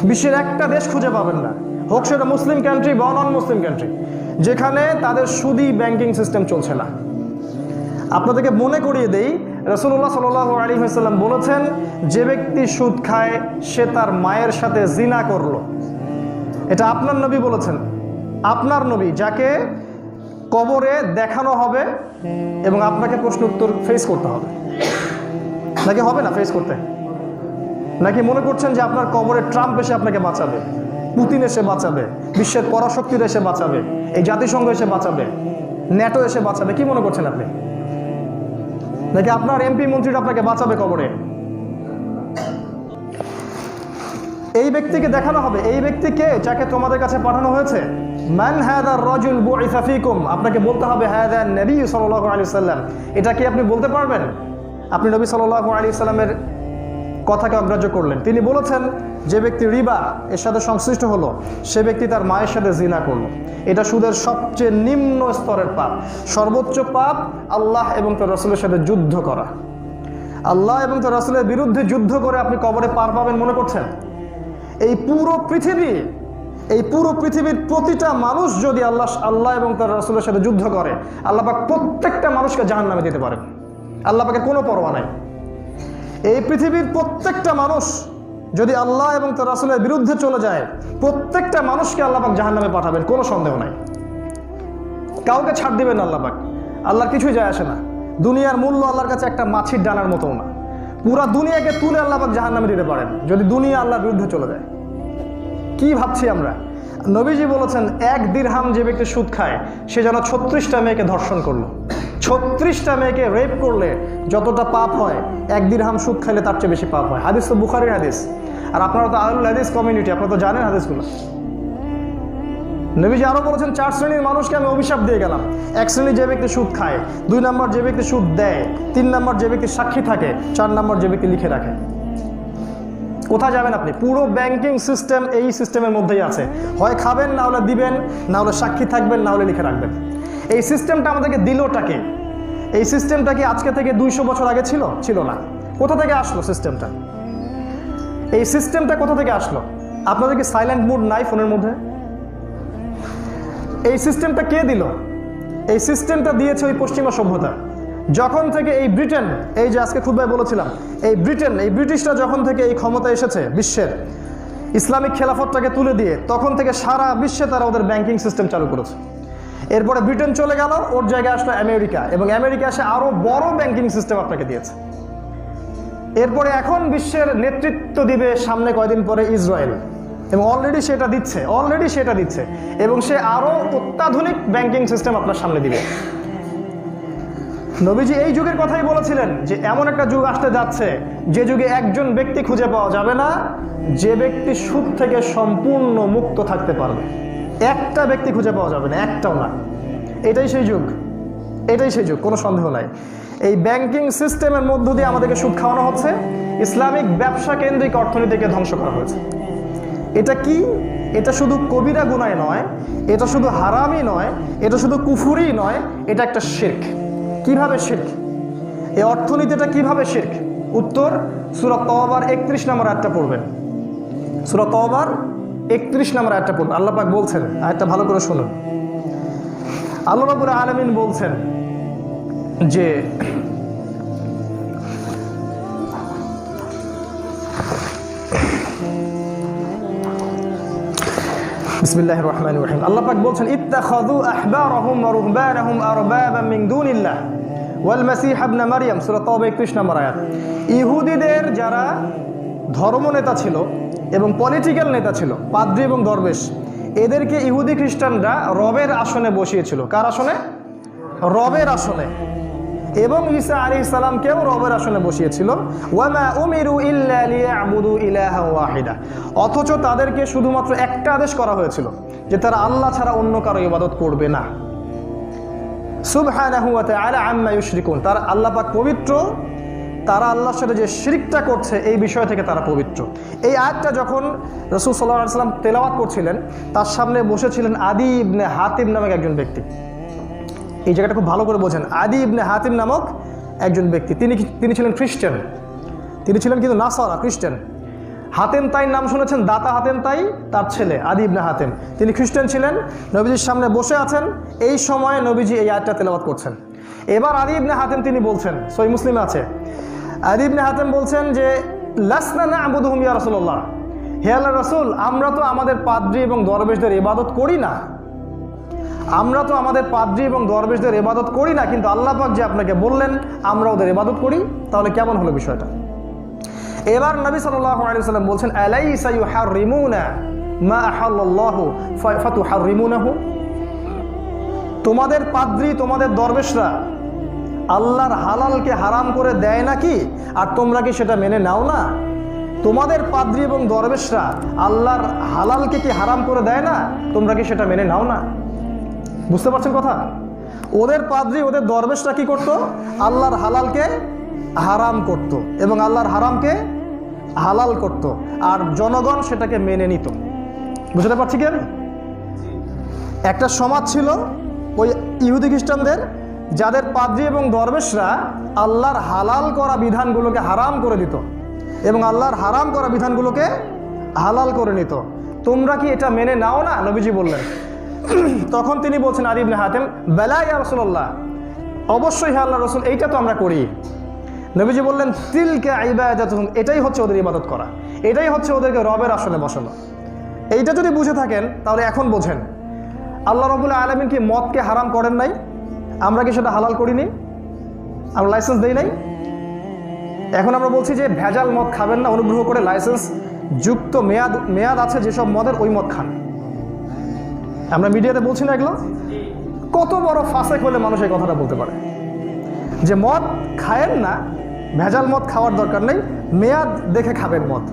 বিশ্বের একটা দেশ খুঁজে পাবেন না, হোক সেটা মুসলিম কান্ট্রি বা নন মুসলিম কান্ট্রি, যেখানে তাদের সুদি ব্যাংকিং সিস্টেম চলছে না। আপনাদেরকে মনে করিয়ে দেই, রাসূলুল্লাহ সাল্লাল্লাহু আলাইহি ওয়াসাল্লাম বলেছেন, যে ব্যক্তি সুদ খায় সে তার মায়ের সাথে জিনা করলো। এটা আপনার নবী বলেছেন, আপনার নবী, যাকে কবরে দেখানো হবে এবং আপনাকে প্রশ্ন উত্তর ফেস করতে হবে। নাকি হবে না ফেস করতে? নাকি মনে করছেন যে আপনার কবরে ট্রাম্প এসে আপনাকে বাঁচাবে, পুতিন এসে বাঁচাবে, বিশ্বের পরাশক্তিরা এসে বাঁচাবে, এই জাতিসংঘ এসে বাঁচাবে, ন্যাটো এসে বাঁচাবে? কি মনে করছেন আপনি? নাকি আপনার এমপি মন্ত্রীরা আপনাকে বাঁচাবে কবরে? এই ব্যক্তিকে দেখানো হবে, এই ব্যক্তিকে যাকে তোমাদের কাছে পাঠানো হয়েছে, মান হাদার রাজুল বুইসা ফীকুম, আপনাকে বলতে হবে হাদা নবী সাল্লাল্লাহু আলাইহি ওয়াসাল্লাম। এটা কি আপনি বলতে পারবেন? আপনি নবী সাল্লাল্লাহু আলাইহি ওয়াসাল্লামের কথাকে অগ্রাহ্য করলেন। তিনি বলেছেন, যে ব্যক্তি রিবা এর সাথে সংশ্লিষ্ট হলো সে ব্যক্তি তার মায়ের সাথে জিনা করলো। এটা সুদের সবচেয়ে নিম্ন স্তরের পাপ। সর্বোচ্চ পাপ আল্লাহ এবং তার রাসূলের সাথে যুদ্ধ করা। আল্লাহ এবং তার রাসূলের বিরুদ্ধে যুদ্ধ করে আপনি কবরে পার পাবেন মনে করছেন? এই পুরো পৃথিবীর প্রতিটা মানুষ যদি আল্লাহ এবং তার রাসূলের সাথে যুদ্ধ করে, আল্লাহ পাক প্রত্যেকটা মানুষকে জাহান্নামে দিতে পারেন। আল্লাহ পাকের কোনো পরোয়া নাই। এই পৃথিবীর প্রত্যেকটা মানুষ যদি আল্লাহ এবং তার রাসূলের বিরুদ্ধে চলে যায়, প্রত্যেকটা মানুষকে আল্লাহ পাক জাহান্নামে পাঠাবেন, কোনো সন্দেহ নাই। কাউকে ছাড় দিবেন না আল্লাহ পাক। আল্লাহর কিছুই যায় আসে না। দুনিয়ার মূল্য আল্লাহর কাছে একটা মাছির ডানার মতো না। পুরা দুনিয়াকে তুলে আল্লাহ পাক জাহান্নামে দিতে পারেন যদি দুনিয়া আল্লাহর বিরুদ্ধে চলে যায়। কি ভাবছি আমরা? নবীজি বলেছেন, 1 দিরহাম যে ব্যক্তি সুদ খায় সে যেন 36টা মেয়েকে ধর্ষণ করলো। 36টা মেয়েকে রেপ করলে যতটা পাপ হয়, 1 দিরহাম সুদ খাইলে তার চেয়ে বেশি পাপ হয়। হাদিস তো বুখারীর হাদিস। আর আপনারা তো আহলুল হাদিস কমিউনিটি, আপনারা তো জানেন হাদিসগুলো। নবীজি আরো বলেছেন, 4 শ্রেণীর মানুষকে আমি অভিশাপ দিয়ে গেলাম। 1 শ্রেণী যে ব্যক্তি সুদ খায়, 2 নম্বর যে ব্যক্তি সুদ দেয়, 3 নম্বর যে ব্যক্তি সাক্ষী থাকে, 4 নম্বর যে ব্যক্তি লিখে রাখে। কোথায় যাবেন আপনি? পুরো ব্যাংকিং সিস্টেম এই সিস্টেমের মধ্যেই আছে। হয় খাবেন, না হলে দিবেন, না হলে সাক্ষী থাকবেন, না হলে লিখে রাখবেন। এই সিস্টেমটা আমাদেরকে দিলটাকে, এই সিস্টেমটা কি আজকে থেকে 200 বছর আগে ছিল না? কোথা থেকে আসলো সিস্টেমটা? এই সিস্টেমটা কোথা থেকে আসলো? আপনাদের কি সাইলেন্ট মোড নাই ফোনের মধ্যে? এই সিস্টেমটা কে দিল? এই সিস্টেমটা দিয়েছে ওই পশ্চিমা সভ্যতা। যখন থেকে এই ব্রিটেন, এই যে আজকে খুতবায় বলেছিলাম, এই ব্রিটিশরা যখন থেকে এই ক্ষমতা এসেছে বিশ্বের, ইসলামিক খেলাফতটাকে তুলে দিয়ে, তখন থেকে সারা বিশ্বে তারা ওদের ব্যাংকিং সিস্টেম চালু করেছে। এরপরে ব্রিটেন চলে গেল, ওর জায়গায় আসলো আমেরিকা, এবং আমেরিকা এসে আরো বড় ব্যাংকিং সিস্টেম আপনাকে দিয়েছে। এরপরে এখন বিশ্বের নেতৃত্ব দিবে সামনে কয়দিন পরে ইসরায়েল, এবং অলরেডি সেটা দিচ্ছে, এবং সে আরো অত্যাধুনিক ব্যাংকিং সিস্টেম আপনার সামনে দিবে। নবীজি এই যুগের কথাই বলেছিলেন যে এমন একটা যুগ আসতে যাচ্ছে যে যুগে একজন ব্যক্তি খুঁজে পাওয়া যাবে না যে ব্যক্তি সুদ থেকে সম্পূর্ণ মুক্ত থাকতে পারবে। একটা ব্যক্তি খুঁজে পাওয়া যাবে না, একটাও না। এটাই সেই যুগ, কোনো সন্দেহ নাই। এই ব্যাংকিং সিস্টেমের মধ্য দিয়ে আমাদেরকে সুদ খাওয়ানো হচ্ছে। ইসলামিক ব্যবসা কেন্দ্রিক অর্থনীতিকে ধ্বংস করা হয়েছে। এটা কি? এটা শুধু কবিরা গুনাহ নয়, এটা শুধু হারামি নয়, এটা শুধু কুফুরি নয়, এটা একটা শিরক। কিভাবে শিরক? এই অর্থনীতিটা কিভাবে শিরক? উত্তর সূরা তাওবার 31 নম্বর আয়াতটা পড়বেন। সূরা তাওবার 31 নম্বর আয়াতটা পড়বেন। আল্লাহ পাক বলছেন, আয়াতটা ভালো করে শুনুন। আল্লাহ রাব্বুল আলামিন বলছেন যে বিসমিল্লাহির রহমানির রহিম। আল্লাহ পাক বলছেন, ইত্তাখাযু আহবারহুম ওয়া রুহবানাহুম আরবাবাম মিন দুনিল্লাহ ওয়াল মাসীহ ইবনে মারইয়াম, সূরা তাওবা 31 নম্বর আয়াত। ইহুদিদের যারা ধর্ম নেতা ছিল এবং পলিটিক্যাল নেতা ছিল, পাদ্রী এবং দরবেশ, এদেরকে ইহুদি খ্রিস্টানরা রবের আসনে বসিয়েছিল। কার আসনে? রবের আসনে। এবং ঈসা আলাইহিস সালামকেও রবের আসনে বসিয়েছিল। ওয়ামা উমিরু ইল্লা লিয়াবুদু ইলাহা ওয়াহিদা, অথচ তাদেরকে শুধুমাত্র একটা আদেশ করা হয়েছিল যে তারা আল্লাহ ছাড়া অন্য কারো ইবাদত করবে না। সুবহানাহু ওয়া তাআলা আম্মা ইউশরিকুন, তারা আল্লাহ পাক পবিত্র, তারা আল্লাহর সাথে যে শিরকটা করছে এই বিষয় থেকে তারা পবিত্র। এই আয়াতটা যখন রাসূল সাল্লাল্লাহু আলাইহি ওয়াসাল্লাম তেলাওয়াত করছিলেন, তার সামনে বসেছিলেন আদি ইবনে হাতিম নামক একজন ব্যক্তি। এই জায়গাটা খুব ভালো করে বোঝেন। আদি ইবনে হাতিম নামক একজন ব্যক্তি, তিনি ছিলেন খ্রিস্টান, তিনি ছিলেন কিন্তু নাসারা, খ্রিস্টান। হাতেম তাইর নাম শুনেছেন? দাতা হাতেম তাই তার ছেলে আদি ইবনে হাতেম, তিনি খ্রিস্টান ছিলেন, নবীজির সামনে বসে আছেন। এই সময়ে নবীজি এই আয়াতটা তেলাওয়াত করছেন। এবার আদি ইবনে হাতেম তিনি বলছেন, সহিহ মুসলিমে আছে, আদি ইবনে হাতেম বলছেন যে লাসনা না'বুদুহুম ইয়া রাসূলুল্লাহ, হে আল্লাহর রাসূল, আমরা তো আমাদের পাদ্রী এবং দরবেশদের ইবাদত করি না, আমরা তো আমাদের পাদ্রী এবং দরবেশদের ইবাদত করি না, কিন্তু আল্লাহ পাক যে আপনাকে বললেন আমরা ওদের ইবাদত করি, তাহলে কেমন হলো বিষয়টা? এবার নবী সাল্লাল্লাহু আলাইহি ওয়াসাল্লাম বলছেন আলাইসা ইউহাররিমুনা মা আহাল্লাল্লাহু ফাতুহাররিমুনাহু, তোমাদের পাদ্রী তোমাদের দরবেশরা আল্লাহর হালালকে হারাম করে দেয় নাকি, আর তোমরা কি সেটা মেনে নাও না? তোমাদের পাদ্রী এবং দরবেশরা আল্লাহর হালালকে কি হারাম করে দেয় না, তোমরা কি সেটা মেনে নাও না? বুঝতে পারছেন কথা? ওদের পাদ্রী ওদের দরবেশরা কি করতো? আল্লাহর হালালকে হারাম করত এবং আল্লাহর হারামকে হালাল করত, আর জনগণ সেটাকে মেনে নিত। বুঝতে পারছি কি আমি? একটা সমাজ ছিল ওই ইহুদি খ্রিস্টানদের, যাদের পাদ্রী এবং দরবেশরা আল্লাহর হালাল করা বিধানগুলোকে হারাম করে দিত এবং আল্লাহর হারাম করা বিধানগুলোকে হালাল করে নিত। তোমরা কি এটা মেনে নাও না? নবীজি বললেন। তখন তিনি বলছেন আদি ইবনে হাতেম, বেলা ইয়া রাসূলুল্লাহ, অবশ্যই হে আল্লাহর রাসূল, এইটা তো আমরা করি। নবীজি বললেন তিলকা ইবাদাতুহুম, এটাই হচ্ছে ওদের ইবাদত করা, এটাই হচ্ছে ওদেরকে রবের আসনে বসানো। এইটা যদি বুঝে থাকেন তাহলে এখন বোঝেন আল্লাহ রাব্বুল আলামিন কি মদকে হারাম করেন নাই? আমরা কি সেটা হালাল করিনি? আমরা লাইসেন্স দেই নাই? এখন আমরা বলছি যে ভেজাল মদ খাবেন না, অনুগ্রহ করে লাইসেন্স যুক্ত মেয়াদ আছে যেসব মদের, ওই মদ খান। আমরা মিডিয়াতে বলছি না এগুলো? কত বড় ফাসেক হলে মানুষ এই কথাটা বলতে পারে যে মদ খায়েন না, ভেজাল মদ খাওয়ার দরকার নেই, মেয়াদ দেখে খাবেন মদ।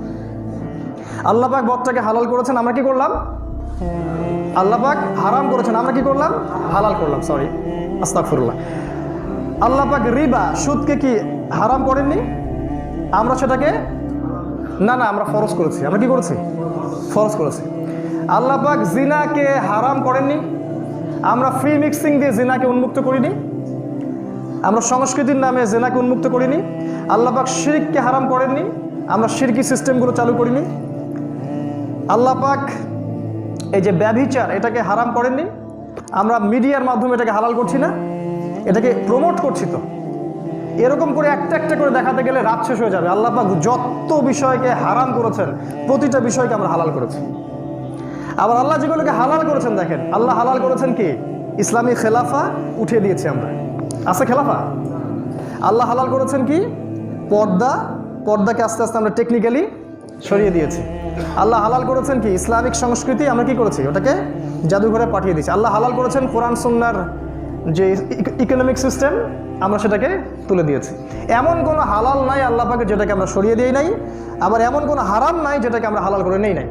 আল্লাহ পাক মদটাকে হালাল করেছেন, আমরা কি করলাম? আল্লাহ পাক হারাম করেছেন, আমরা কি করলাম? হালাল করলাম। সরি, আস্তাগফিরুল্লাহ। আল্লাহ পাক রিবা, সুদকে কি হারাম করেননি? আমরা সেটাকে না আমরা ফরজ করেছি। আমরা কি করেছি? ফরজ করেছি। আল্লাহ পাক জিনাকে হারাম করেননি, আমরা ফ্রি মিক্সিং দিয়ে জিনাকে উন্মুক্ত করিনি, আমরা সংস্কৃতির নামে জিনাকে উন্মুক্ত করিনি। আল্লাহ পাক শিরককে হারাম করেননি, আমরা শিরকি সিস্টেমগুলো চালু করিনি। আল্লাহ পাক এই যে ব্যভিচার, এটাকে হারাম করেননি, আমরা মিডিয়ার মাধ্যমে এটাকে হালাল করছি না, এটাকে প্রমোট করছি। তো এরকম করে একটা একটা করে দেখাতে গেলে রাত শেষ হয়ে যাবে। আল্লাহ পাক যত বিষয়কে হারাম করেছেন, প্রতিটা বিষয়কে আমরা হালাল করেছি। আবার আল্লাহ যেগুলোকে হালাল করেছেন, দেখেন আল্লাহ হালাল করেছেন কি? ইসলামী খেলাফা উঠিয়ে দিয়েছি আমরা, আছে খেলাফা। আল্লাহ হালাল করেছেন কি? পর্দাকে আস্তে আস্তে আমরা টেকনিক্যালি সরিয়ে দিয়েছি। আল্লাহ হালাল করেছেন কি? ইসলামিক সংস্কৃতি আমরা কি করেছি? ওটাকে জাদুঘরে পাঠিয়ে দিয়েছি। আল্লাহ হালাল করেছেন কোরআন সুন্নাহর যে ইকোনমিক সিস্টেম, আমরা সেটাকে তুলে দিয়েছি। এমন কোনো হালাল নাই আল্লাহ পাকের যেটাকে আমরা সরিয়ে দিই নাই, আবার এমন কোনো হারাম নাই যেটাকে আমরা হালাল করে নেই নাই।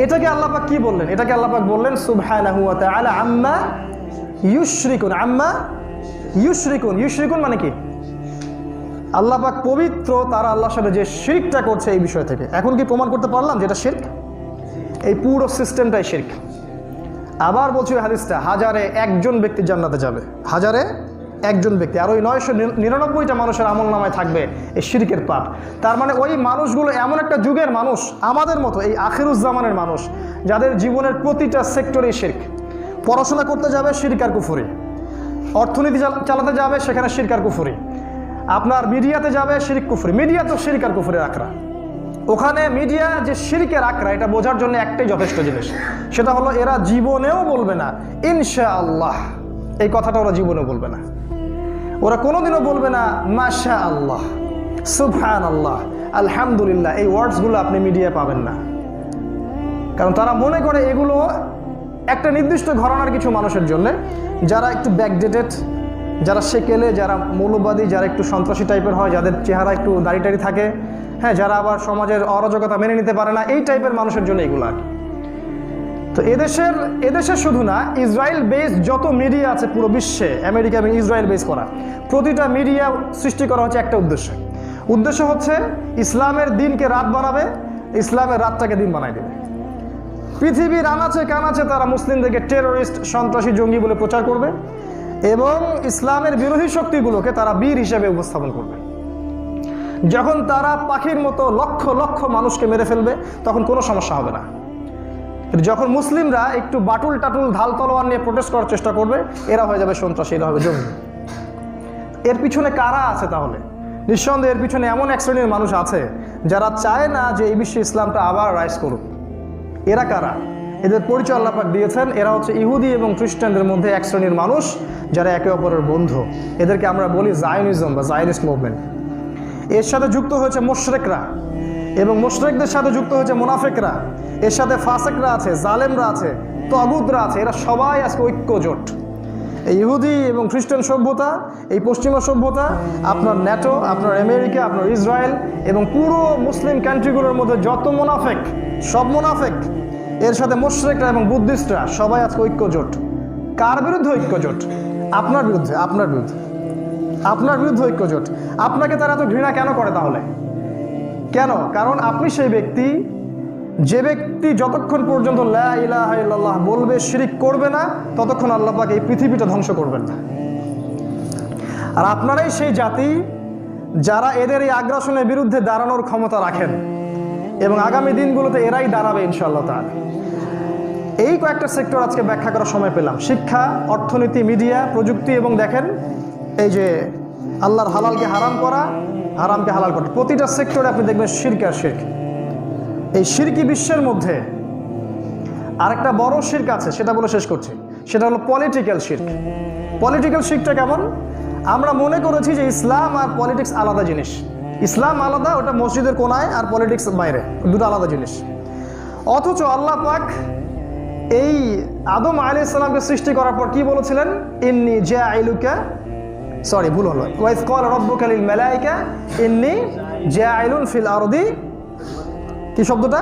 এটাকে আল্লাহ পাক কি বললেন? এটাকে আল্লাহ পাক বললেন সুবহানাহু ওয়া তাআলা আম্মা ইউশরিকুন। আম্মা ইউশরিকুন, ইউশরিকুন মানে কি? আল্লাহ পাক পবিত্র, তারা আল্লাহর সাথে যে শিরকটা করছে এই বিষয় থেকে। এখন কি প্রমাণ করতে পারলাম যেটা শিরক? এই পুরো সিস্টেমটাই শিরক। আবার বলছি ওই হাদিসটা, হাজারে একজন ব্যক্তি জান্নাতে যাবে, হাজারে একজন ব্যক্তি, আর ওই 999টা মানুষের আমল নামায় থাকবে এই শিরকের পাপ। তার মানে ওই মানুষগুলো এমন একটা যুগের মানুষ, আমাদের মতো এই আখিরুজ্জামানের মানুষ, যাদের জীবনের প্রতিটা সেক্টরেই শিরক। পড়াশোনা করতে যাবে, শিরক আর কুফরি। অর্থনীতি চালাতে যাবে, সেখানে শিরক আর কুফরি। আপনার মিডিয়াতে যাবে, শিরক কুফরি। মিডিয়া তো শিরক আর কুফরের আখড়া। ওখানে মিডিয়া যে শিরকের আখড়া, এটা বোঝার জন্য একটাই যথেষ্ট জিনিস, সেটা হলো এরা জীবনেও বলবে না ইনশাআল্লাহ, এই কথাটা ওরা জীবনেও বলবে না। ওরা কোনোদিনও বলবে না মাশা আল্লাহ, সুবহানাল্লাহ, আলহামদুলিল্লাহ। এই ওয়ার্ডসগুলো আপনি মিডিয়ায় পাবেন না, কারণ তারা মনে করে এগুলো একটা নির্দিষ্ট ঘরানার কিছু মানুষের জন্য, যারা একটু ব্যাকডেটেড, যারা সেকেলে, যারা মৌলবাদী, যারা একটু সন্ত্রাসী টাইপের হয়, যাদের চেহারা একটু দাড়ি টাড়ি থাকে, হ্যাঁ, যারা আবার সমাজের অরাজকতা মেনে নিতে পারে না, এই টাইপের মানুষের জন্য এগুলো আর কি। তো এদেশের শুধু না, ইসরায়েল বেস যত মিডিয়া আছে পুরো বিশ্বে, আমেরিকা এবং ইসরায়েল বেস করা প্রতিটা মিডিয়া সৃষ্টি করা হচ্ছে একটা উদ্দেশ্য হচ্ছে ইসলামের দিনকে রাত বানাবে, ইসলামের রাতটাকে দিন বানাই দেবে। পৃথিবীর আনাচে কানাচে তারা মুসলিমদেরকে টেরোরিস্ট, সন্ত্রাসী, জঙ্গি বলে প্রচার করবে এবং ইসলামের বিরোধী শক্তিগুলোকে তারা বীর হিসেবে উপস্থাপন করবে। যখন তারা পাখির মতো লক্ষ লক্ষ মানুষকে মেরে ফেলবে তখন কোনো সমস্যা হবে না। কিন্তু যখন মুসলিমরা একটু বাটুল টাটুল ঢাল তলোয়ার নিয়ে প্রোটেস্ট করার চেষ্টা করবে, এরা হয়ে যাবে সন্ত্রাসী, এরা হবে জঙ্গি। এর পিছনে কারা আছে তাহলে? নিঃসন্দেহে এর পিছনে এমন এক শ্রেণীর মানুষ আছে যারা চায় না যে এই বিশ্বে ইসলামটা আবার রাইজ করুক। এরা কারা? এদের পরিচয় আল্লাহ পাক দিয়েছেন। এরা হচ্ছে ইহুদি এবং খ্রিস্টানদের মধ্যে এক শ্রেণীর মানুষ যারা একে অপরের বন্ধু। এদেরকে আমরা বলি জায়নিজম বা জায়নিস্ট মুভমেন্ট। এর সাথে যুক্ত হয়েছে মুশরিকরা এবং মুশরিকদের সাথে যুক্ত হয়েছে মুনাফিকরা। এর সাথে ফাসিকরা আছে, জালেমরা আছে, তাগুতরা আছে। এরা সবাই আজকে ঐক্যজোট। এই ইহুদি এবং খ্রিস্টান সভ্যতা, এই পশ্চিমা সভ্যতা, আপনার ন্যাটো, আপনার আমেরিকা, আপনার ইসরায়েল এবং পুরো মুসলিম কান্ট্রিগুলোর মধ্যে যত মুনাফিক, সব মুনাফিক, এর সাথে মুশরিকরা এবং বুদ্ধিস্টরা সবাই আজকে ঐক্যজোট। কার বিরুদ্ধে ঐক্যজোট? আপনার বিরুদ্ধে, আপনার বিরুদ্ধে, আপনার বিরুদ্ধে ঐক্যজোট। আপনাকে তারা এত ঘৃণা কেন করে তাহলে? কেন? কারণ আপনি সেই ব্যক্তি, যে ব্যক্তি যতক্ষণ পর্যন্ত লা ইলাহা ইল্লাল্লাহ বলবে, শিরিক করবে না, ততক্ষণ আল্লাহ পাক এই পৃথিবীটা ধ্বংস করবেন না। আর আপনারাই সেই জাতি যারা এদের এই আগ্রাসনের বিরুদ্ধে দাঁড়ানোর ক্ষমতা রাখেন এবং আগামী দিনগুলোতে এরাই দাঁড়াবে ইনশাআল্লাহ তাআলা। এই কয়েকটা সেক্টর আজকে ব্যাখ্যা করার সময় পেলাম: শিক্ষা, অর্থনীতি, মিডিয়া, প্রযুক্তি এবং দেখেন এই যে আল্লাহর হালালকে হারাম করা, হারামকে হালাল করা। প্রতিটা সেক্টরে আপনি দেখবেন শিরক আর শিরক। এই শিরকি বিশ্বের মধ্যে আরেকটা বড় শিরক আছে, সেটা বলে শেষ করছি। সেটা হলো পলিটিক্যাল শিরক। পলিটিক্যাল শিরকটা কেমন? আমরা মনে করেছি যে ইসলাম আর পলিটিক্স আলাদা জিনিস। ইসলাম আলাদা, ওটা মসজিদের কোনায়, আর পলিটিক্স বাইরে, দুটো আলাদা জিনিস। অথচ আল্লাহ পাক এই আদম আলাইহিস সালামকে সৃষ্টি করার পর কি বলেছিলেন? ইন্নী জাইলুকা, সরি ভুল হলো, ওয়াইজ ক্বালা রাব্বুকা লিল মালাইকা ইন্নী জাইলুন ফিল আরদি, কি শব্দটা?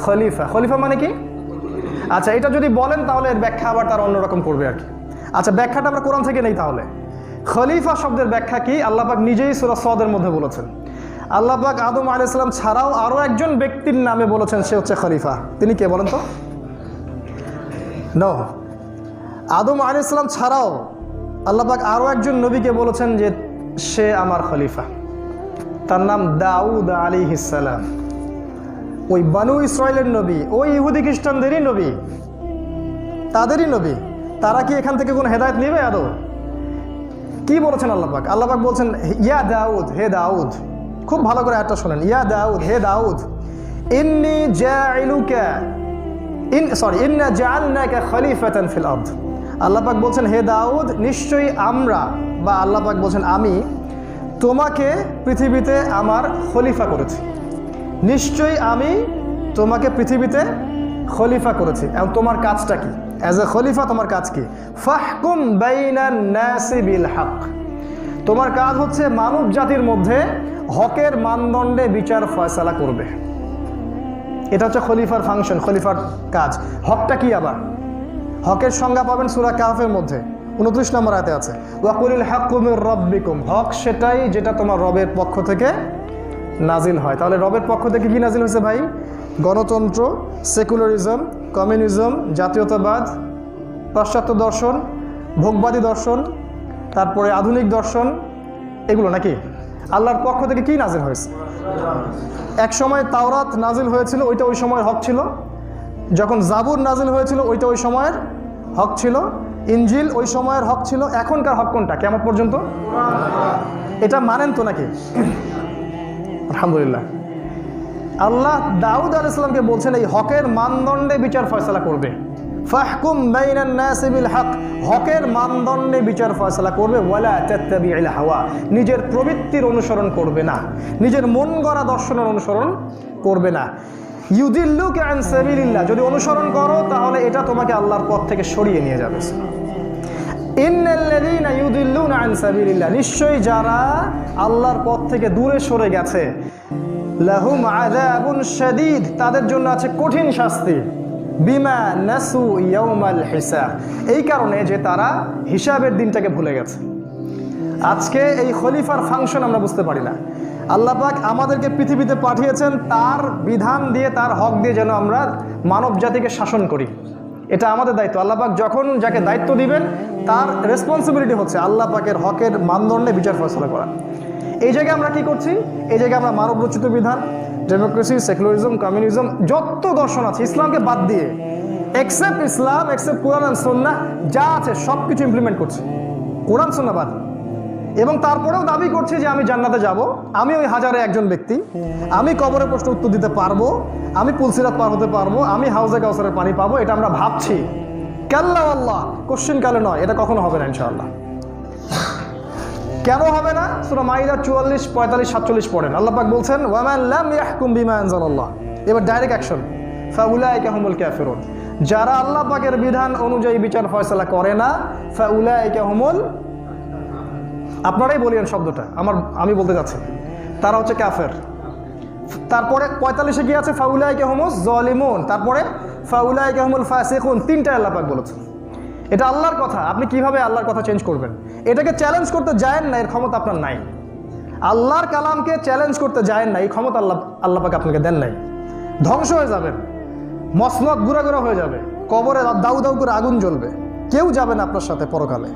খলিফা। খলিফা মানে কি? আচ্ছা, এটা যদি বলেন তাহলে এর ব্যাখ্যা আবার তার অন্যরকম করবে আর কি। আচ্ছা, ব্যাখ্যাটা আমরা কোরআন থেকে নেই তাহলে। খলিফা শব্দের ব্যাখ্যা কি? আল্লাহ পাক নিজেই সূরা সদের মধ্যে বলেছেন। আল্লাহ পাক আদম আলাইহিস সালাম ছাড়াও আরো একজন ব্যক্তির নামে বলেছেন, সে হচ্ছে খলিফা। তিনি কে বলেন তো? নো, আদম আলাইহিস সালাম ছাড়াও আল্লাহ পাক আরো একজন নবীকে বলেছেন যে সে আমার খলিফা। তার নাম দাউদ আলাইহিস সালাম। ওই বানু ইসরায়েলের নবী, ওই ইহুদি খ্রিস্টানদেরই নবী, তাদেরই নবী। তারা কি এখান থেকে কোনো হেদায়েত নেবে আদৌ? কি বলেছেন আল্লাহ পাক? আল্লাহ পাক বলছেন, ইয়া দাউদ, হে দাউদ, খুব ভালো করে একটা শোনেন, ইয়া দাউদ, হে দাউদ, ইন্নী জাইলুকা ইন্না জাআলনাকা খলিফাতান ফিল আরদ। আল্লাহ পাক বলছেন, হে দাউদ, নিশ্চয়ই আমরা, বা আল্লাহ পাক বলছেন আমি তোমাকে পৃথিবীতে আমার খলিফা করেছি। নিশ্চয়ই আমি তোমাকে পৃথিবীতে খলিফা করেছি। এবং তোমার কাজটা কি? অ্যাজ এ খলিফা তোমার কাজ কি? ফাহকুম বাইনান নাসি বিল হক। তোমার কাজ হচ্ছে মানব জাতির মধ্যে হকের মানদণ্ডে বিচার ফয়সালা করবে। এটা হচ্ছে খলিফার ফাংশন, খলিফার কাজ। হকটা কি আবার? হকের সংজ্ঞা পাবেন সূরা কাহফের মধ্যে 29 নম্বর আয়াতে আছে, ওয়াকুলিল হাক্কু মির রাব্বিকুম। হক সেটাই যেটা তোমার রবের পক্ষ থেকে নাজিল হয়। তাহলে রবের পক্ষ থেকে কি নাজিল হয়েছে ভাই? গণতন্ত্র, সেকুলারিজম, কমিউনিজম, জাতীয়তাবাদ, পাশ্চাত্য দর্শন, ভোগবাদী দর্শন, তারপরে আধুনিক দর্শন, এগুলো নাকি আল্লাহর পক্ষ থেকে কি নাজিল হয়েছে? এক সময় তাওরাত নাজিল হয়েছিল, ওইটা ওই সময়ের হক ছিল। যখন জাবুর নাজিল হয়েছিল, ওইটা ওই সময়ের হক ছিল। ইনজিল ওই সময়ের হক ছিল। এখনকার হক কোনটা কিয়ামত পর্যন্ত? এটা মানেন তো নাকি? আলহামদুলিল্লাহ। আল্লাহ দাউদ আলাইহিস সালামকে বলছেন এই হকের মানদণ্ডে বিচার ফয়সালা করবে। ফাহকুম বাইনান নাসি বিল হক, হকের মানদণ্ডে বিচার ফয়সালা করবে। ওয়ালা তাত্তাবিউল হাওয়া, নিজের প্রবৃত্তির অনুসরণ করবে না, নিজের মন গড়া দর্শনের অনুসরণ করবে না। ইউদিল্লুকা আন সাবিলিল্লাহ, যদি অনুসরণ করো তাহলে এটা তোমাকে আল্লাহর পথ থেকে সরিয়ে নিয়ে যাবে। ইন্নাল্লাযীনা ইউদিল্লুনা আন সাবিলিল্লাহ, নিশ্চয়ই যারা আল্লাহর পথ থেকে দূরে সরে গেছে, লাহুম আযাবুন শাদীদ, তাদের জন্য আছে কঠিন শাস্তি। বিমা নাসু ইয়াউমাল হিসাব, এই কারণে যে তারা হিসাবের দিনটাকে ভুলে গেছে। আজকে এই খলিফার ফাংশন আমরা বুঝতে পারি না। আল্লাহ পাক আমাদেরকে পৃথিবীতে পাঠিয়েছেন তার বিধান দিয়ে, তার হক দিয়ে যেন আমরা মানব জাতিকে শাসন করি। এটা আমাদের দায়িত্ব। আল্লাহ পাক যখন যাকে দায়িত্ব দিবেন তার রেসপন্সিবিলিটি হচ্ছে আল্লাহ পাকের হকের মানদণ্ডে বিচার ফয়সালা করা। এই জায়গায় আমরা কি করছি? এই জায়গায় আমরা মানব রচিত বিধান, ডেমোক্রেসি, সেকুলারিজম, কমিউনিজম, যত দর্শন আছে ইসলামকে বাদ দিয়ে, এক্সেপ্ট ইসলাম, এক্সেপ্ট কোরআন আর সুন্নাহ, যা আছে সব কিছু ইমপ্লিমেন্ট করছে কোরআন সুন্নাহ বাদ। এবং তারপরেও দাবি করছে যে আমি জান্নাতে যাব, আমি ওই হাজারে একজন ব্যক্তি, আমি কবরের প্রশ্ন উত্তর দিতে পারবো, আমি পুলসিরাত পার হতে পারবো, আমি হাউজে কাউসারের পানি পাবো। এটা আমরা ভাবছি, কাল্লা আল্লাহ, কোশ্চেন কালে নয়, এটা কখনো হবে না ইনশাআল্লাহ। কেন হবে না? সূরা মাইদা 44, 45, 47 পড়েন। আল্লাহ পাক বলছেন ওয়ামান লাম ইয়াহকুম বিমা আনজালাল্লাহ। এবার ডাইরেক্ট অ্যাকশন, ফাউলাইকা হুমুল কাফিরুন। যারা আল্লাহ পাকের বিধান অনুযায়ী বিচার ফয়সালা করে না, ফাউলাইকা হুমুল, আপনারাই বলিয়েন শব্দটা, আমি বলতে যাচ্ছি, তারা হচ্ছে কাফের। তারপরে 45-এ কি আছে? ফাউলাইকা হুমুজ জালিমুন। তারপরে ফাউলাইকা হুমুল ফাসিকুন। তিনটা আল্লাহ পাক বলেছেন। এটা আল্লাহর কথা, আপনি কিভাবে আল্লাহর কথা চেঞ্জ করবেন? এটাকে চ্যালেঞ্জ করতে যায়েন না, এর ক্ষমতা আপনার নাই। আল্লাহর কালামকে চ্যালেঞ্জ করতে যায়েন না, এই ক্ষমতা আল্লাহ পাক আপনাকে দেন নাই। ধ্বংস হয়ে যাবেন, মসনদ গুঁড়া গুঁড়া হয়ে যাবে, কবরে দাউ দাউ করে আগুন জ্বলবে, কেউ যাবে না আপনার সাথে পরকালে।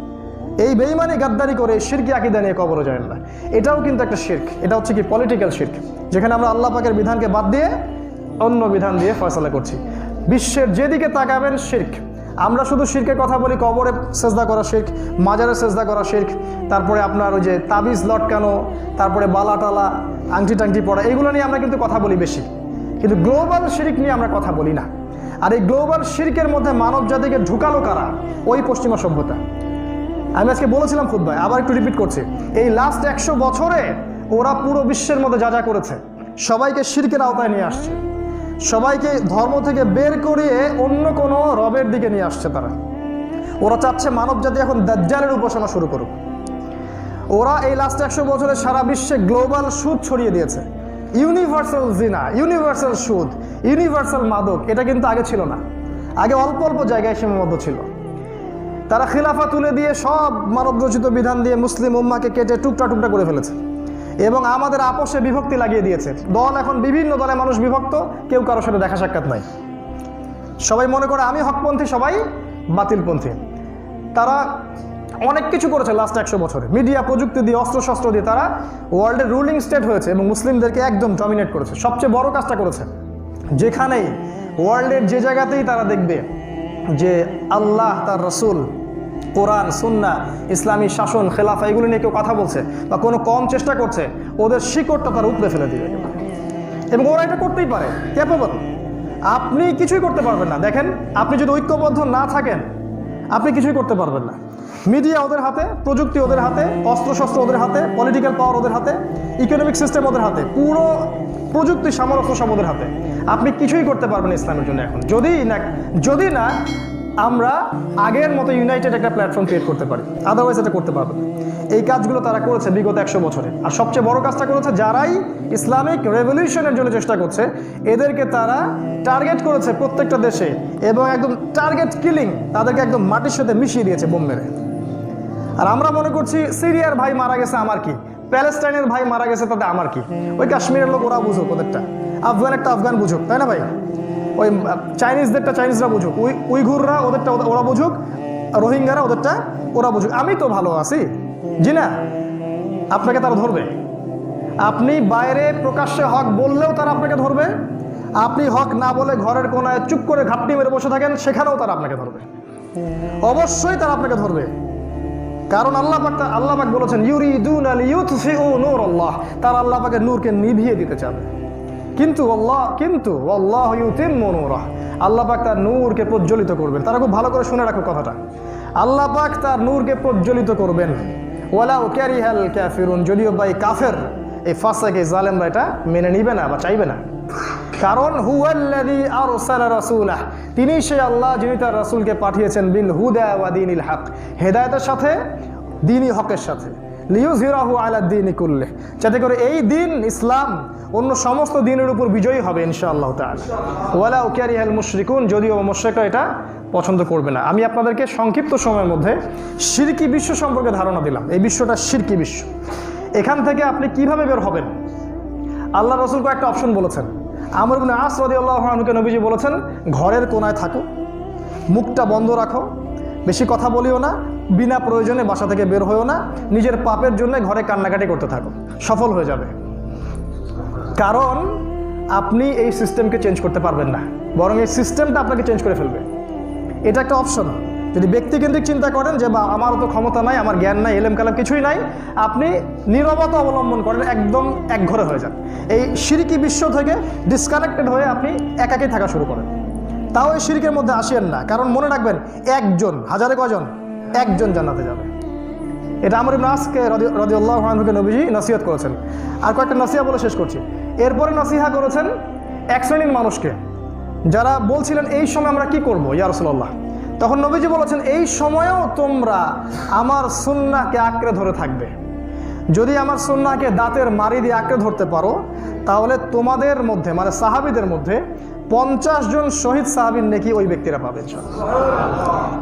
এই বেঈমানি গাদ্দারি করে শিরকি আকীদা নিয়ে কবরে যাবেন না। এটাও কিন্তু একটা শিরক। এটা হচ্ছে কি? পলিটিক্যাল শিরক, যেখানে আমরা আল্লাহ পাকের বিধানকে বাদ দিয়ে অন্য বিধান দিয়ে ফয়সালা করছি। বিশ্বের যেদিকে তাকাবেন শিরক। আমরা শুধু শিরকের কথা বলি, কবরে সেজদা করা শিরক, মাজারে সেজদা করা শিরক, তারপরে আপনার ওই যে তাবিজ লটকানো, তারপরে বালা টালা, আংটি টাংটি পড়া, এগুলো নিয়ে আমরা কিন্তু কথা বলি বেশি, কিন্তু গ্লোবাল শিরক নিয়ে আমরা কথা বলি না। আর এই গ্লোবাল শিরকের মধ্যে মানব জাতিকে ঢুকালো কারা? ওই পশ্চিমা সভ্যতা। আমি আজকে বলেছিলাম খুতবায়, আবার একটু রিপিট করছি, এই লাস্ট 100 বছরে ওরা পুরো বিশ্বের মধ্যে যা যা করেছে, সবাইকে শিরকের আওতায় নিয়ে আসছে, সবাইকে ধর্ম থেকে বের করিয়ে অন্য কোনো রবের দিকে নিয়ে আসছে তারা। ওরা চাচ্ছে মানব জাতি এখন দাজ্জালের উপাসনা শুরু করুক। ওরা এই লাস্ট 100 বছরে সারা বিশ্বে গ্লোবাল সুদ ছড়িয়ে দিয়েছে। ইউনিভার্সাল জিনা, ইউনিভার্সাল সুদ, ইউনিভার্সাল মাদক, এটা কিন্তু আগে ছিল না। আগে অল্প অল্প জায়গায় সীমাবদ্ধ ছিল। তারা খিলাফা তুলে দিয়ে সব মানবরচিত বিধান দিয়ে মুসলিম উম্মাকে কেটে টুকরা টুকরা করে ফেলেছে এবং আমাদের আপোষে বিভক্তি লাগিয়ে দিয়েছে। দল এখন বিভিন্ন দলে মানুষ বিভক্ত, কেউ কারোর সাথে দেখা সাক্ষাৎ নাই। সবাই মনে করে আমি হকপন্থী, সবাই বাতিলপন্থী। তারা অনেক কিছু করেছে লাস্ট 100 বছরে, মিডিয়া, প্রযুক্তি দিয়ে, অস্ত্রশস্ত্র দিয়ে তারা ওয়ার্ল্ডের রুলিং স্টেট হয়েছে এবং মুসলিমদেরকে একদম ডমিনেট করেছে। সবচেয়ে বড় কাজটা করেছে, যেখানেই ওয়ার্ল্ডের যে জায়গাতেই তারা দেখবে যে আল্লাহ, তার রসুল, কোরআন, সুন্নাহ, ইসলামী শাসন, খেলাফা, এগুলো নিয়ে কেউ কথা বলছে বা কোনো কম চেষ্টা করছে, ওদের শিকড়টা তারা উপড়ে ফেলে দিবে। এবং ওরা এটা করতেই পারে, ক্যাপেবল। আপনি কিছুই করতে পারবেন না। দেখেন, আপনি যদি ঐক্যবদ্ধ না থাকেন, আপনি কিছুই করতে পারবেন না। মিডিয়া ওদের হাতে, প্রযুক্তি ওদের হাতে, অস্ত্রশস্ত্র ওদের হাতে, পলিটিক্যাল পাওয়ার ওদের হাতে, ইকোনমিক সিস্টেম ওদের হাতে, পুরো প্রযুক্তি সামর্থ্য সব ওদের হাতে। আপনি কিছুই করতে পারবেন ইসলামের জন্য এখন, যদি না আমরা আগের মতো ইউনাইটেড একটা প্ল্যাটফর্ম ক্রিয়েট করতে পারি, আদারওয়াইজ এটা করতে পারবে। এই কাজগুলো তারা করেছে বিগত 100 বছরে। আর সবচেয়ে বড় কাজটা করেছে যারাই ইসলামিক রেভলিউশনের জন্য চেষ্টা করছে, এদেরকে তারা টার্গেট করেছে প্রত্যেকটা দেশে এবং একদম টার্গেট কিলিং, তাদেরকে একদম মাটির সাথে মিশিয়ে দিয়েছে বোম মেরে। আর আমরা মনে করছি সিরিয়ার ভাই মারা গেছে, আমার কি? প্যালেস্টাইনের ভাই মারা গেছে, তাতে আমার কি? ওই কাশ্মীরের লোক ওরা বুঝুক ওদেরটা, আফগান একটা আফগান বুঝুক, তাই না ভাই? ওই চাইনিজদেরটা চাইনিজরা বুঝুক, উইঘুররা ওদেরটা ওরা বুঝুক, রোহিঙ্গারা ওদেরটা ওরা বুঝুক। আমি তো ভালো আছি, জি না? আপনাকে তারা ধরবে। আপনি বাইরে প্রকাশ্যে হক বললেও তারা আপনাকে ধরবে। আপনি হক না বলে ঘরের কোনায় চুপ করে ঘাপটি মেরে বসে থাকেন, সেখানেও তারা আপনাকে ধরবে। অবশ্যই তারা আপনাকে ধরবে, কারণ আল্লাহ পাক বলেছেন ইউরিদুনা লিইউতফিউ নূরাল্লাহ, তারা আল্লাহ পাকের নূরকে নিভিয়ে দিতে চাবে। কিন্তু আল্লাহু ইউতিম্মু নূরাহ, আল্লাহ পাক তার নূরকে প্রজ্বলিত করবেন। তারা খুব ভালো করে শুনে রাখো কথাটা, আল্লাহ পাক তার নূরকে প্রজ্বলিত করবেন। ওয়ালাউ কারিহাল কাফিরুন, যদিও ভাই কাফের, এই ফাসিক, এই জালেমরা এটা মেনে নিবে না বা চাইবে না। কারণ হুয়াল্লাযী আরসালা রাসূলাহ, তিনি সেই আল্লাহ যিনি তার রাসূলকে পাঠিয়েছেন বিল হুদা ওয়া দীনিল হক, হেদায়েতের সাথে, দ্বীনি হকের সাথে, লিইয়ুযহিরাহু আলা দ্বীনি কুল্লিহি, যাতে করে এই দিন ইসলাম অন্য সমস্ত দিনের উপর বিজয়ী হবে ইনশাআল্লাহ তাআলা। ওয়ালাউ কারিহাল মুশরিকুন, যদিও মুশরিকরা এটা পছন্দ করবে না। আমি আপনাদেরকে সংক্ষিপ্ত সময়ের মধ্যে শিরকি বিশ্ব সম্পর্কে ধারণা দিলাম। এই বিশ্বটা শিরকি বিশ্ব। এখান থেকে আপনি কিভাবে বের হবেন? আল্লাহ রাসূল কয়েকটা অপশন বলেছেন। আমর ইবনে আস রাদিয়াল্লাহু আনহুকে নবীজি বলেছেন, ঘরের কোনায় থাকো, মুখটা বন্ধ রাখো, বেশি কথা বলিও না, বিনা প্রয়োজনে বাসা থেকে বের হয়েও না, নিজের পাপের জন্য ঘরে কান্নাকাটি করতে থাকো, সফল হয়ে যাবে। কারণ আপনি এই সিস্টেমকে চেঞ্জ করতে পারবেন না, বরং এই সিস্টেমটা আপনাকে চেঞ্জ করে ফেলবে। এটা একটা অপশন। যদি ব্যক্তিকেন্দ্রিক চিন্তা করেন যে বা আমারও তো ক্ষমতা নাই, আমার জ্ঞান নাই, এলেম কালাম কিছুই নাই, আপনি নীরবতা অবলম্বন করেন, একদম একঘরে হয়ে যান। এই শিরকি বিশ্ব থেকে ডিসকানেক্টেড হয়ে আপনি একাকী থাকা শুরু করেন। তাও এই শিরকের মধ্যে আসেন না, কারণ মনে রাখবেন একজন, হাজারে কজন, একজন জান্নাতে যাবে। এটা আমর ইবনে আসকে রাদিয়াল্লাহু আনহুকে নবীজি নসিহত করেছেন। আর কয়েকটা নসিহা বলে শেষ করছি। এরপরে নসিহা করেছেন এক শ্রেণীর মানুষকে, যারা বলছিলেন এই সময় আমরা কি করব ইয়া রাসূলুল্লাহ। তখন নবীজি বলেছেন এই সময়েও তোমরা আমার সুন্নাহকে আঁকড়ে ধরে থাকবে। যদি আমার সুন্নাহকে দাঁতের মারি দিয়ে আঁকড়ে ধরতে পারো, তাহলে তোমাদের মধ্যে মানে সাহাবীদের মধ্যে 50 জন শহীদ সাহাবীর নেকি ওই ব্যক্তিরা পাবে ইনশাআল্লাহ।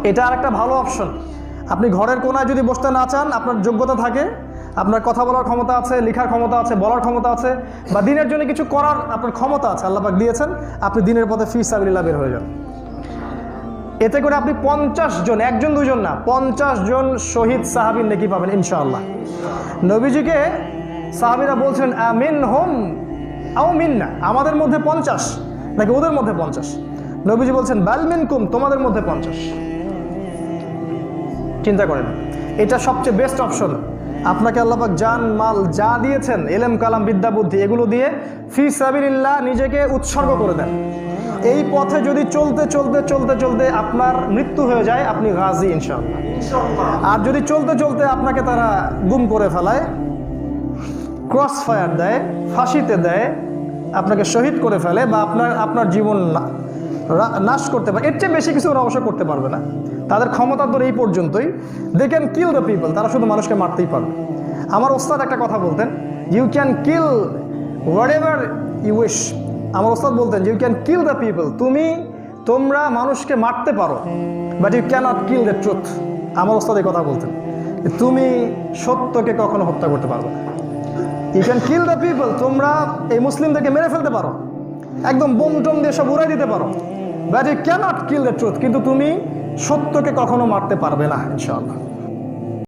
এটা আর একটা ভালো অপশন। আপনি ঘরের কোনায় যদি বসতে না চান, আপনার যোগ্যতা থাকে, আপনার কথা বলার ক্ষমতা আছে, লেখার ক্ষমতা আছে, বলার ক্ষমতা আছে, বা দিনের জন্য কিছু করার আপনার ক্ষমতা আছে, আল্লাহ পাক দিয়েছেন, আপনি দিনের পথে ফি সাবিলিল্লাহ বের হয়ে যান। এতে করে আপনি 50 জন, একজন দুজন না, 50 জন শহীদ সাহাবীর নেকি পাবেন ইনশাআল্লাহ। নবীজিকে সাহাবীরা বলছেন আমিন হোম আও মিন্না, আমাদের মধ্যে 50 নাকি ওদের মধ্যে 50? নবীজি বলছেন বাল মিনকুম, তোমাদের মধ্যে 50। চিন্তা করেন, এটা সবচেয়ে বেস্ট অপশন। আপনাকে আল্লাহ পাক জান মাল যা দিয়েছেন, এলেম কালাম বিদ্যা বুদ্ধি, এগুলো দিয়ে ফি সাবিলিল্লাহ নিজেকে উৎসর্গ করে দেন। এই পথে যদি চলতে চলতে চলতে চলতে আপনার মৃত্যু হয়ে যায়, আপনি গাজী ইনশাআল্লাহ। আর যদি চলতে চলতে আপনাকে তারা গুম করে ফেলায়, ক্রস ফায়ার দেয়, ফাঁসিতে দেয়, আপনাকে শহীদ করে ফেলে, বা আপনার জীবন নাশ করতে পারে, এর চেয়ে বেশি কিছু ওরা অবশ্য করতে পারবে না। তাদের ক্ষমতা তো এই পর্যন্তই, they can kill the people, তারা শুধু মানুষকে মারতেই পারবে। আমার ওস্তাদ একটা কথা বলতেন, you can kill whatever you wish. আমার ওস্তাদ বলতেন you can kill the people, তোমরা মানুষকে মারতে পারো, but you cannot kill the truth. আমার ওস্তাদ এই কথা বলতেন, তুমি সত্যকে কখনো হত্যা করতে পারবে না। You can kill the people, তোমরা এই মুসলিমদেরকে মেরে ফেলতে পারো, একদম বোম টোম দিয়ে সব উড়াই দিতে পারো, but you cannot kill the truth, কিন্তু তুমি সত্যকে কখনো মারতে পারবে না ইনশাআল্লাহ।